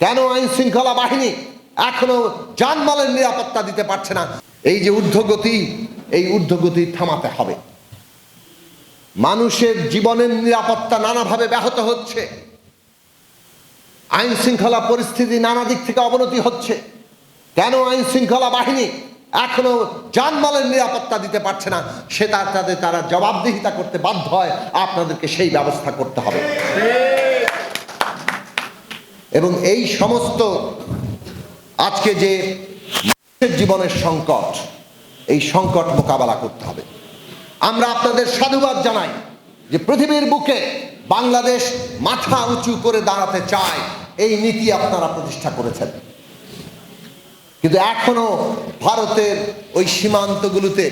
কেন আইন শৃঙ্খলা বাহিনী এখনো জানমালের নিরাপত্তা দিতে পারছে না? এই যে ঊর্ধ্বগতি, এই ঊর্ধ্বগতি থামাতে হবে। মানুষের জীবনের নিরাপত্তা নানাভাবে ব্যাহত হচ্ছে, আইন শৃঙ্খলা পরিস্থিতি নানা দিক থেকে অবনতি হচ্ছে। কেন আইন শৃঙ্খলা বাহিনী এখনো জানমালের নিরাপত্তা দিতে পারছে না? তারা জবাবদিহিতা করতে বাধ্য হয়। আপনাদেরকে সেই ব্যবস্থা করতে হবে এবং এই সমস্ত আজকে যে মানুষের জীবনের সংকট, এই সংকট মোকাবেলা করতে হবে। আমরা আপনাদের সাধুবাদ জানাই যে পৃথিবীর বুকে বাংলাদেশ মাথা উঁচু করে দাঁড়াতে চায়, এই নীতি আপনারা প্রতিষ্ঠা করেছেন। কিন্তু এখনো ভারতের ওই সীমান্তগুলোতে,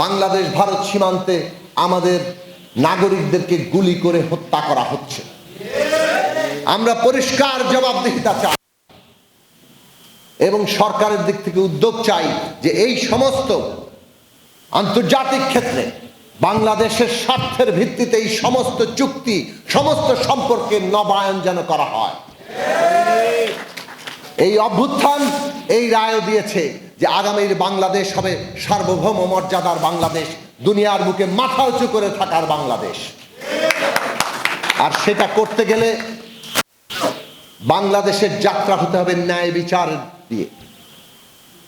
বাংলাদেশ ভারত সীমান্তে আমাদের নাগরিকদেরকে গুলি করে হত্যা করা হচ্ছে। আমরা পরিষ্কার জবাবদিহিতা চাই এবং সরকারের দিক থেকে উদ্যোগ চাই যে এই সমস্ত আন্তর্জাতিক ক্ষেত্রে বাংলাদেশের স্বার্থের ভিত্তিতে এই সমস্ত চুক্তি, সমস্ত সম্পর্কের নবায়ন যেন করা হয়। এই অভ্যুত্থান এই রায়ও দিয়েছে যে আগামীর বাংলাদেশ হবে সার্বভৌম মর্যাদার বাংলাদেশ, দুনিয়ার বুকে মাথা উঁচু করে থাকার বাংলাদেশ। আর সেটা করতে গেলে বাংলাদেশের যাত্রা হতে হবে ন্যায় বিচার দিয়ে।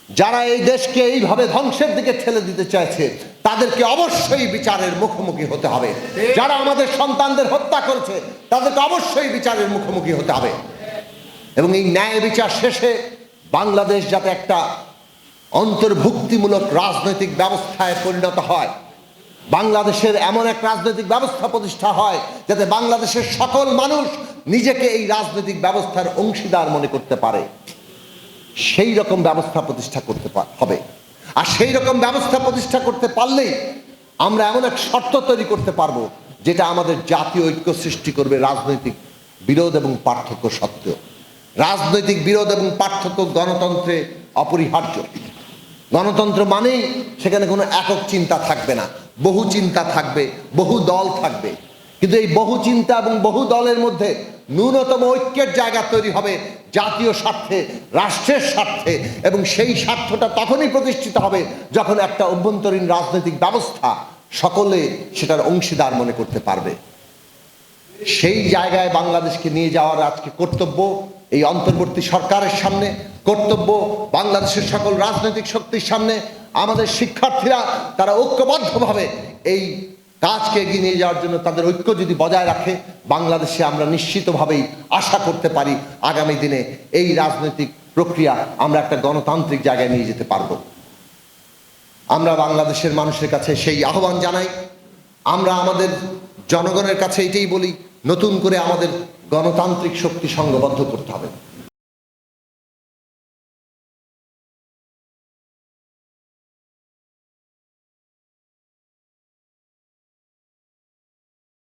যারা এই দেশকে এইভাবে ধ্বংসের দিকে ঠেলে দিতে চাইছে তাদেরকে অবশ্যই বিচারের মুখোমুখি হতে হবে। যারা আমাদের সন্তানদের হত্যা করেছে তাদেরকে অবশ্যই বিচারের মুখোমুখি হতে হবে এবং এই ন্যায় বিচার শেষে বাংলাদেশ যাতে একটা অন্তর্ভুক্তিমূলক রাজনৈতিক ব্যবস্থায় পরিণত হয়, বাংলাদেশের এমন এক রাজনৈতিক ব্যবস্থা প্রতিষ্ঠা হয় যাতে বাংলাদেশের সকল মানুষ নিজেকে এই রাজনৈতিক ব্যবস্থার অংশীদার মনে করতে পারে, সেই রকম ব্যবস্থা প্রতিষ্ঠা করতে হবে। আর সেই রকম ব্যবস্থা প্রতিষ্ঠা করতে পারলেই আমরা এমন এক শর্ত তৈরি করতে পারবো যেটা আমাদের জাতীয় ঐক্য সৃষ্টি করবে। রাজনৈতিক বিরোধ এবং পার্থক্য সত্ত্বেও, রাজনৈতিক বিরোধ এবং পার্থক্য গণতন্ত্রে অপরিহার্য। গণতন্ত্র মানেই সেখানে কোনো একক চিন্তা থাকবে না, বহু চিন্তা থাকবে, বহু দল থাকবে। কিন্তু এই বহু চিন্তা এবং বহু দলের মধ্যে ন্যূনতম ঐক্যের জায়গা তৈরি হবে জাতীয় স্বার্থে, রাষ্ট্রের স্বার্থে, এবং সেই স্বার্থটা তখনই প্রতিষ্ঠিত হবে যখন একটা অভ্যন্তরীণ রাজনৈতিক ব্যবস্থা সকলে সেটার অংশীদার মনে করতে পারবে। সেই জায়গায় বাংলাদেশকে নিয়ে যাওয়ার আজকে কর্তব্য এই অন্তর্বর্তী সরকারের সামনে, কর্তব্য বাংলাদেশের সকল রাজনৈতিক শক্তির সামনে। আমাদের শিক্ষার্থীরা তারা ঐক্যবদ্ধভাবে এই কাজকে এগিয়ে নিয়ে যাওয়ার জন্য তাদের ঐক্য যদি বজায় রাখে, বাংলাদেশে আমরা নিশ্চিতভাবেই আশা করতে পারি আগামী দিনে এই রাজনৈতিক প্রক্রিয়া আমরা একটা গণতান্ত্রিক জায়গায় নিয়ে যেতে পারব। আমরা বাংলাদেশের মানুষের কাছে সেই আহ্বান জানাই। আমরা আমাদের জনগণের কাছে এটাই বলি, নতুন করে আমাদের গণতান্ত্রিক শক্তি সংঘবদ্ধ করতে হবে।